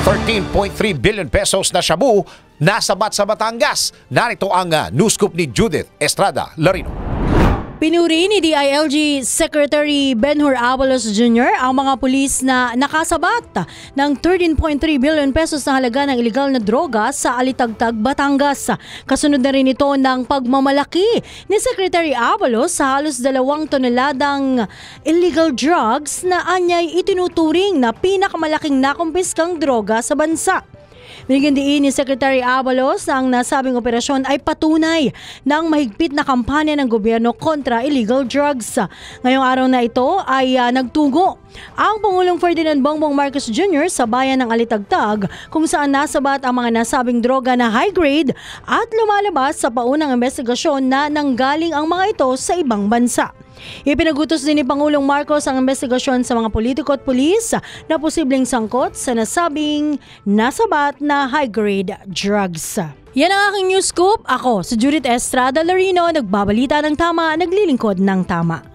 13.3 billion pesos na shabu nasabat sa Batangas. Narito ang news scoop ni Judith Estrada Larino. Pinuri ni DILG Secretary Benhur Abalos Jr. ang mga pulis na nakasabat ng 13.3 billion pesos na halaga ng ilegal na droga sa Alitagtag, Batangas. Kasunod na rin ito ng pagmamalaki ni Secretary Abalos sa halos 2 toneladang illegal drugs na anyay itinuturing na pinakamalaking nakumpiskang droga sa bansa. Binigyan diin ni Secretary Abalos na ang nasabing operasyon ay patunay ng mahigpit na kampanya ng gobyerno kontra illegal drugs. Ngayong araw na ito ay nagtugo ang Pangulong Ferdinand Bongbong Marcos Jr. sa bayan ng Alitagtag kung saan nasabat ang mga nasabing droga na high grade at lumalabas sa paunang investigasyon na nanggaling ang mga ito sa ibang bansa. Ipinagutos din ni Pangulong Marcos ang investigasyon sa mga politiko at pulis na posibleng sangkot sa nasabing nasabat na high-grade drugs. Yan ang aking news scoop. Ako si Judith Estrada Larino, nagbabalita ng tama, naglilingkod ng tama.